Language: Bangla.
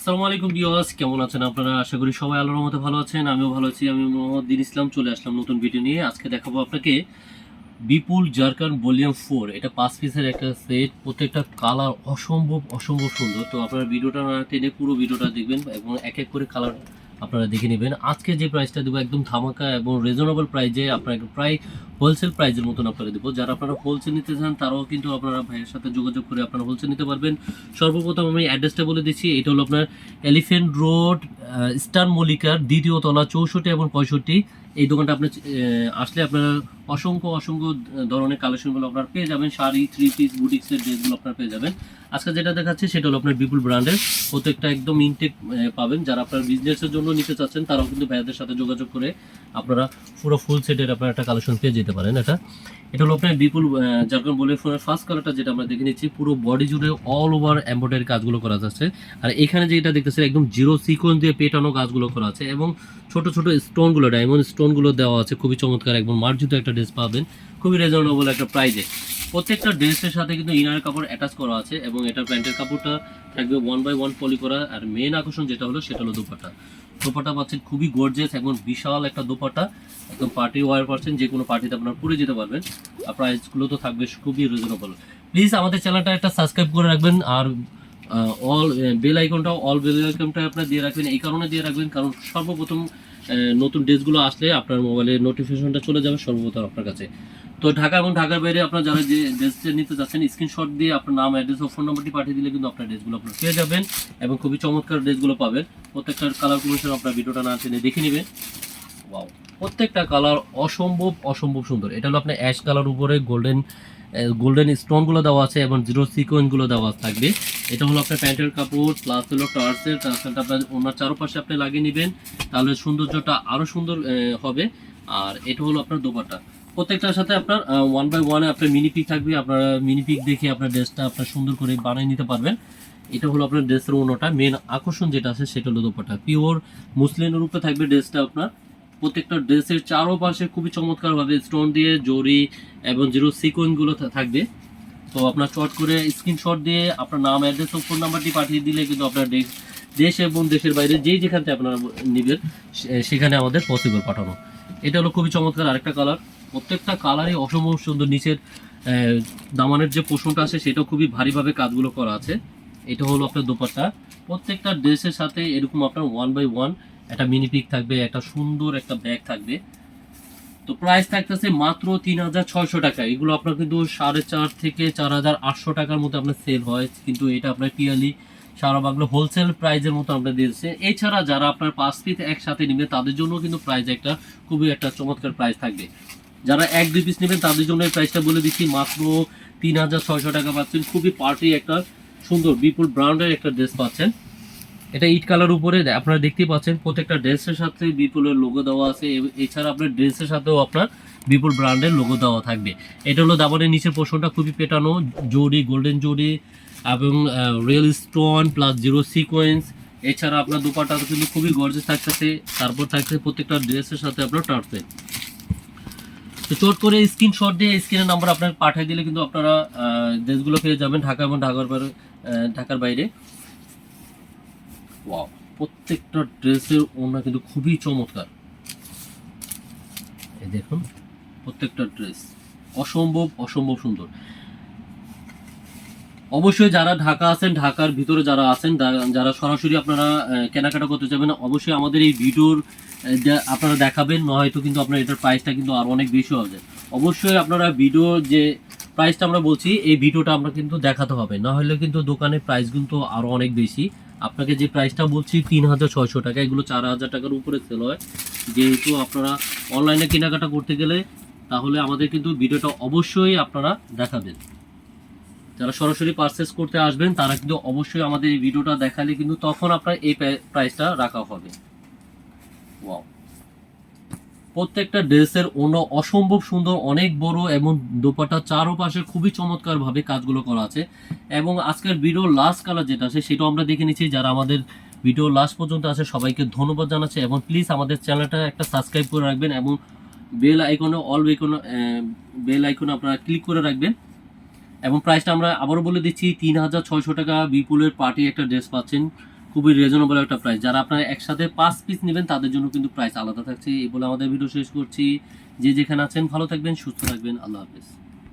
আসসালামু আলাইকুম ভিউয়ার্স, কেমন আছেন আপনারা? আশা করি সবাই আল্লাহর রহমতে ভালো আছেন। আমিও ভালো আছি। আমি মোহাম্মদ দিন ইসলাম চলে আসলাম নতুন ভিডিও নিয়ে। আজকে দেখাবো আপনাকে বিপুল জারকান ভলিউম 4। এটা 5 পিসের একটা সেট। প্রত্যেকটা কালার অসম্ভব সুন্দর। তো আপনারা ভিডিওটা না টেনে পুরো ভিডিওটা দেখবেন এবং এক এক করে কালার আপনারা দেখে নেবেন। আজকে যে প্রাইসটা দেবো একদম ধামাকা এবং রিজনেবল প্রাইসে, আপনাকে প্রায় হোলসেল প্রাইসের মতন আপনারা দেবো। যারা আপনারা হোলসেল নিতে চান তারাও কিন্তু আপনারা ভাইয়ের সাথে যোগাযোগ করে আপনারা হোলসেল নিতে পারবেন। সর্বপ্রথম আমি অ্যাড্রেসটা বলে দিচ্ছি। এটা হলো আপনার এলিফেন্ট রোড, স্টার মল্লিকার দ্বিতীয় তলা, 64 এবং 65। এই দোকানটা আপনি আসলে আপনারা অসংখ্য ধরনের কালেকশনগুলো আপনারা পেয়ে যাবেন। শাড়ি, থ্রি পিস, বুটিক্সের ড্রেসগুলো আপনারা পেয়ে যাবেন। আজকে যেটা দেখাচ্ছে সেটা হলো আপনার বিপুল ব্র্যান্ডের। প্রত্যেকটা একদম ইনটেক পাবেন। যারা আপনার বিজনেসের জন্য নিতে চাচ্ছেন তারাও কিন্তু ভাইয়াদের সাথে যোগাযোগ করে আপনারা পুরো ফুল সেটের আপনার একটা কালেকশন পেয়ে যেতে পারেন। এটা হলো আপনার বিপুল জারকান বলে ফোনের ফার্স্ট কালারটা যেটা আমরা দেখে নিচ্ছি, পুরো বডি জুড়ে অল ওভার এমব্রয়ডারি কাজগুলো করা যাচ্ছে। আর এখানে যেটা দেখতেছেন একদম জিরো সিকোয়েন্স দিয়ে পেটানো কাজগুলো করা আছে এবং ছোট স্টোনগুলো, ডায়মন্ড স্টোনগুলো দেওয়া আছে। খুবই চমৎকার, একদম মার্জিত একটা ড্রেস পাবেন খুবই রিজনেবল একটা প্রাইজে। প্রত্যেকটা ড্রেসের সাথে কিন্তু ইনারের কাপড় অ্যাটাচ করা আছে এবং এটা প্যান্টের কাপড়টা থাকবে 1/1 পলি করা। আর মেন আকর্ষণ যেটা হলো সেটা হলো দোপাট্টা। দোপাট্টা পাচ্ছেন খুবই গর্জিয়াস এবং বিশাল একটা দোপাট্টা, একদম পার্টি ওয়ার পাচ্ছেন, যে কোনো পার্টিতে আপনারা পরে যেতে পারবেন। আর প্রাইসগুলো তো থাকবে খুবই রিজনেবল। প্লিজ আমাদের চ্যানেলটা একটা সাবস্ক্রাইব করে রাখবেন। আর অল বেল আইকনটা আপনার দিয়ে রাখবেন। এই কারণে দিয়ে রাখবেন কারণ সর্বপ্রথম নতুন ড্রেসগুলো আসলে আপনার মোবাইলে নোটিফিকেশনটা চলে যাবে সর্বপ্রথম আপনার কাছে। তো ঢাকা এবং ঢাকার বাইরে আপনারা যারা যে ড্রেসটা নিতে চাচ্ছেন স্ক্রিনশট দিয়ে আপনার নাম, অ্যাড্রেস ও ফোন নাম্বারটি পাঠিয়ে দিলে কিন্তু আপনার ড্রেসগুলো আপনারা পেয়ে যাবেন এবং খুবই চমৎকার ড্রেসগুলো পাবেন। প্রত্যেকটা কালার কম্বিনেশন আপনার ভিডিওটা না টেনে দেখে নেবেন। ওয়াও, প্রত্যেকটা কালার অসম্ভব সুন্দর। এটা হলো আপনার অ্যাশ কালার উপরে গোল্ডেন স্টোনগুলো দেওয়া আছে এবং জিরো সিকোয়েন্সগুলো দেওয়া থাকবে। এটা হলো আপনার প্যান্টের কাপড় প্লাস হলো টার্সেলটা আপনার ওনার চারপাশে আপনি লাগিয়ে নেবেন, তাহলে সৌন্দর্যটা আরও সুন্দর হবে। আর এটা হলো আপনার দোপাট্টা। প্রত্যেকটার সাথে আপনার 1/1 আপনার মিনি পিক থাকবে। আপনারা মিনি পিক দেখে আপনার ড্রেসটা আপনার সুন্দর করে বানিয়ে নিতে পারবেন। এটা হলো আপনার ড্রেসের ওনাটা। মেন আকর্ষণ যেটা আছে সেটা হলো দোপাট্টা। পিওর মুসলিনের উপরে থাকবে ড্রেসটা আপনার। প্রত্যেকটা ড্রেসের চারোপাশে খুবই চমৎকারভাবে স্টোন দিয়ে জরি এবং জিরো সিকোয়েন্সগুলো থাকবে। তো আপনার চট করে স্ক্রিনশট দিয়ে আপনার নাম, অ্যাড্রেস ও ফোন নাম্বারটি পাঠিয়ে দিলে কিন্তু আপনার দেশ এবং দেশের বাইরে যেখান থেকে আপনারা নেবেন সেখানে আমাদের পসিবল পাঠানো। এটা হলো খুবই চমৎকার আরেকটা কালার। প্রত্যেকটা কালারই অসম্ভব সুন্দর। নিচের দামানের যে পোষণটা আছে সেটাও খুবই ভারীভাবে কাজগুলো করা আছে। এটা হলো আপনার দোপাট্টা। প্রত্যেকটা ড্রেসের সাথে এরকম আপনার 1/1 একটা মিনি পিক থাকবে, একটা সুন্দর একটা ব্যাগ থাকবে। তো প্রাইস থাকতেছে মাত্র 3600 টাকা। এগুলো আপনার কিন্তু 4.5 থেকে 4800 টাকার মতো আপনার সেল হয়, কিন্তু এটা আপনার পিয়ালি সারা বাংলা হোলসেল প্রাইজের মতো আমরা দিয়েছে। এছাড়া যারা আপনার 5 পিস একসাথে নেবেন তাদের জন্য কিন্তু প্রাইস একটা খুবই একটা চমৎকার প্রাইস থাকবে। যারা 1-2 পিস নেবেন তাদের জন্য এই প্রাইসটা বলে দিচ্ছি, মাত্র 3600 টাকা পাচ্ছেন। খুবই পার্টি একটা সুন্দর বিপুল ব্র্যান্ডের একটা ড্রেস পাচ্ছেন। এটা ইট কালার উপরে আপনারা দেখতেই পাচ্ছেন। প্রত্যেকটা ড্রেসের সাথে বিপুলের লোগো দেওয়া আছে। এছাড়া আপনার ড্রেসের সাথেও আপনার বিপুল ব্র্যান্ডের লোগো দেওয়া থাকবে। এটা হলো দাবানের নিচের পোর্শনটা খুবই পেটানো জরি, গোল্ডেন জরি এবং real stone plus zero sequence. এছাড়া আপনার দোপাট্টা কিন্তু খুবই গর্জিয়াস থাকতেছে। তারপর থাকছে প্রত্যেকটা ড্রেসের সাথে আপনার টার্সেল। তো চট করে স্ক্রিনশট দিয়ে স্ক্রিনের নাম্বার আপনার পাঠিয়ে দিলে কিন্তু আপনারা ড্রেসগুলো পেয়ে যাবেন ঢাকা এবং ঢাকার বাইরে। ওয়াও, প্রত্যেকটা ড্রেসের ওড়না কিন্তু খুবই চমৎকার। এই দেখুন, প্রত্যেকটা ড্রেস অসম্ভব সুন্দর। অবশ্যই যারা ঢাকা আছেন, ঢাকার ভিতরে যারা আছেন, যারা সরাসরি আপনারা কেনাকাটা করতে চাইবেন, অবশ্যই আমাদের এই ভিডিওর আপনারা দেখাবেন, নয়তো কিন্তু আপনার এটার প্রাইসটা কিন্তু আরো অনেক বেশি হবে। অবশ্যই আপনারা ভিডিও যে প্রাইসটা আমরা বলছি এই ভিডিওটা আমরা কিন্তু দেখাতে হবে, না হলে কিন্তু দোকানের প্রাইস কিন্তু আরো অনেক বেশি। আপনাকে যে প্রাইসটা বলছি 3600 টাকা, এগুলো 4000 টাকার উপরে সেল হয়। যেহেতু আপনারা অনলাইনে কেনাকাটা করতে গেলে তাহলে আমাদের কিন্তু ভিডিওটা অবশ্যই আপনারা দেখাবেন। যারা সরাসরি পারচেস করতে আসবেন তারা কিন্তু অবশ্যই আমাদের এই ভিডিওটা দেখালে কিন্তু তখন আপনার এই প্রাইসটা রাখা হবে। ওয়াও, প্রত্যেকটা ড্রেসের অন্য অসম্ভব সুন্দর, অনেক বড় এবং দোপাট্টা চারপাশে খুবই চমৎকার ভাবে কাজগুলো করা আছে। এবং আজকের ভিডিও লাস্ট কালার যেটা আছে সেটাও আমরা দেখে নিচ্ছি। যারা আমাদের ভিডিও লাস্ট পর্যন্ত আছে সবাইকে ধন্যবাদ জানাচ্ছি এবং প্লিজ আমাদের চ্যানেলটা একটা সাবস্ক্রাইব করে রাখবেন এবং বেল আইকনে আপনারা ক্লিক করে রাখবেন। এবং প্রাইসটা আমরা আবারও বলে দিচ্ছি, 3600 টাকা বিপুলের পার্টি একটা ড্রেস পাচ্ছেন। খুবই রিজনেবল একটা প্রাইস। যারা আপনারা একসাথে 5 পিস নেবেন তাদের জন্য কিন্তু প্রাইস আলাদা থাকছে। এই বলে আমাদের ভিডিও শেষ করছি। যে যেখানে আছেন ভালো থাকবেন, সুস্থ থাকবেন। আল্লাহ হাফেজ।